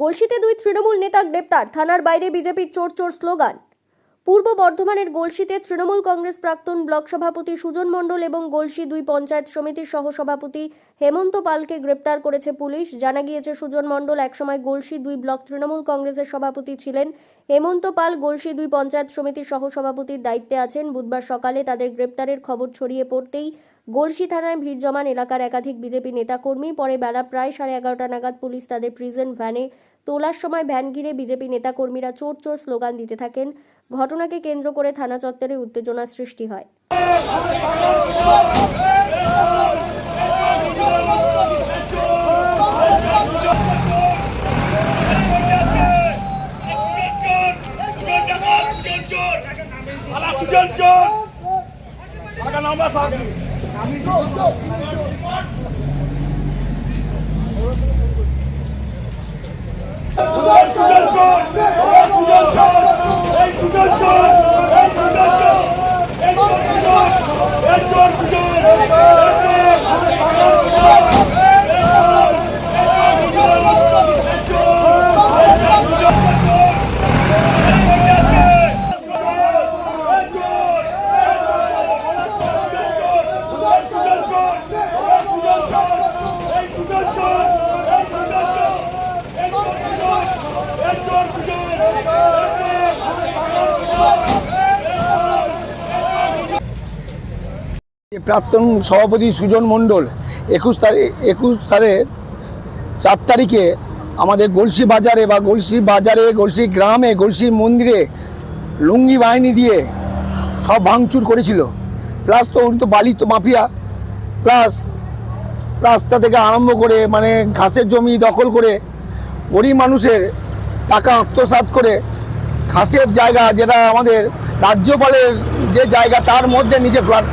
গলসিতে দুই তৃণমূল নেতা গ্রেপ্তার, থানার বাইরে বিজেপির চোর চোর স্লোগান। পূর্ব বর্ধমানের গলসিতে তৃণমূল কংগ্রেস প্রাক্তন ব্লক সভাপতি সুজন মণ্ডল এবং গলসি দুই পঞ্চায়েত সমিতির সহসভাপতি হেমন্ত পালকে গ্রেপ্তার করেছে পুলিশ। জানা গিয়েছে, সুজন মণ্ডল একসময় গলসি দুই ব্লক তৃণমূল কংগ্রেসের সভাপতি ছিলেন। হেমন্ত পাল গলসি দুই পঞ্চায়েত সমিতির সহসভাপতির দায়িত্বে আছেন। বুধবার সকালে তাদের গ্রেপ্তারের খবর ছড়িয়ে পড়তেই গলসি থানায় ভিড় জমান এলাকার একাধিক বিজেপি নেতাকর্মী। পরে বেলা প্রায় 11:30 নাগাদ পুলিশ তাদের প্রিজন ভ্যানে তোলার সময় ভ্যান ঘিরে বিজেপি নেতাকর্মীরা চোর চোর স্লোগান দিতে থাকেন। ঘটনাকে কেন্দ্র করে থানা চত্বরে উত্তেজনা সৃষ্টি হয়। প্রাক্তন সভাপতি সুজন মণ্ডল 21 সালের 4 তারিখে আমাদের গলসি বাজারে গলসি গ্রামে গলসি মন্দিরে লুঙ্গি বাহিনী দিয়ে সব ভাঙচুর করেছিল। প্লাস তো উনি তো বালি তো মাফিয়া, প্লাস রাস্তা থেকে আরম্ভ করে মানে ঘাসের জমি দখল করে গরিব মানুষের টাকা আত্মসাৎ করে ঘাসের জায়গা যেটা আমাদের রাজ্যপালের যে জায়গা তার মধ্যে নিচে ফ্ল্যাট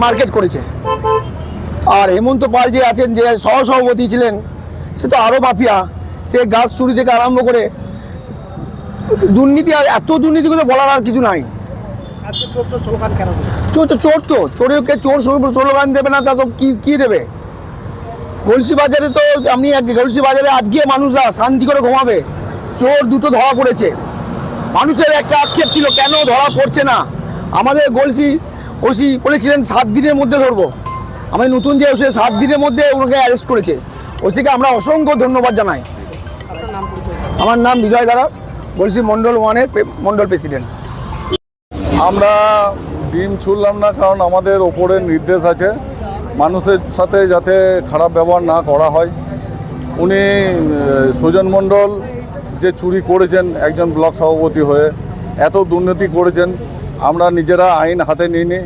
মার্কেট করেছে। আর হেমন্ত পাল যে আছেন, যে সহসভাপতি ছিলেন, সে তো আরও মাফিয়া। সে গাছ চুরি থেকে আরম্ভ করে দুর্নীতি, আর এত দুর্নীতি করে বলার আর কিছু নাই। চোরকে চোর স্লোগান দেবে না, তা তো কি দেবে? গলসি বাজারে তো গলসি বাজারে আজকে মানুষরা শান্তি করে ঘুমাবে। চোর দুটো ধরা পড়েছে। মানুষের একটা আক্ষেপ ছিল, কেন ধরা পড়ছে না? আমাদের গলসি ওসি বলেছিলেন 7 দিনের মধ্যে ধরবো। আমাদের নতুন যে ওসি 7 দিনের মধ্যে ওনাকে অ্যারেস্ট করেছে। ওসিকে আমরা অসংখ্য ধন্যবাদ জানাই। আমার নাম বিজয় দারা, গলসি মণ্ডল 1-এর মণ্ডল প্রেসিডেন্ট। আমরা ডিম ছুড়লাম না, কারণ আমাদের ওপরের নির্দেশ আছে মানুষের সাথে যাতে খারাপ ব্যবহার না করা হয়। উনি সুজন মণ্ডল যে চুরি করেছেন একজন ব্লক সভাপতি হয়ে, এত দুর্নীতি করেছেন, আমরা নিজেরা আইন হাতে নিইনি।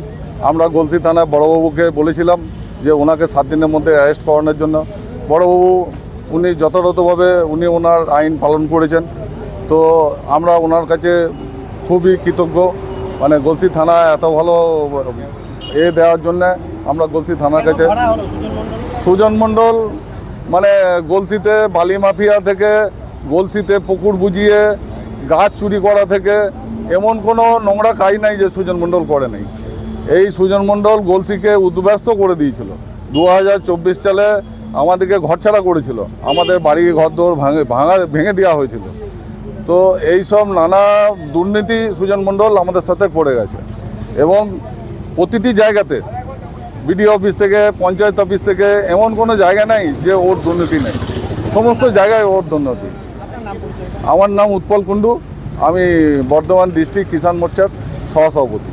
আমরা গলসি থানায় বড়বাবুকে বলেছিলাম যে ওনাকে 7 দিনের মধ্যে অ্যারেস্ট করানোর জন্য। বড়বাবু উনি যথাযথভাবে ওনার আইন পালন করেছেন। তো আমরা ওনার কাছে খুবই কৃতজ্ঞ, মানে গলসি থানা এত ভালো দেওয়ার জন্যে আমরা গলসি থানার কাছে। সুজন মণ্ডল মানে গলসিতে বালি মাফিয়া থেকে, গলসিতে পুকুর বুঝিয়ে গাছ চুরি করা থেকে এমন কোনো নোংরা কাজ নাই যে সুজন মণ্ডল করে নাই। এই সুজন মণ্ডল গলসিকে উদ্বাস্ত করে দিয়েছিল। 2024 সালে আমাদেরকে ঘরছাড়া করেছিল, আমাদের বাড়ি ঘরদোর ভেঙে দেওয়া হয়েছিল। তো এই সব নানা দুর্নীতি সুজন মণ্ডল আমাদের সাথে করে গেছে, এবং প্রতিটি জায়গাতে বিডিও অফিস থেকে পঞ্চায়েত অফিস থেকে এমন কোনো জায়গা নাই যে ওর দুর্নীতি নেই, সমস্ত জায়গায় ওর দুর্নীতি। আমার নাম উৎপল কুণ্ডু, আমি বর্ধমান ডিস্ট্রিক্ট কিষাণ মোর্চার সহসভাপতি।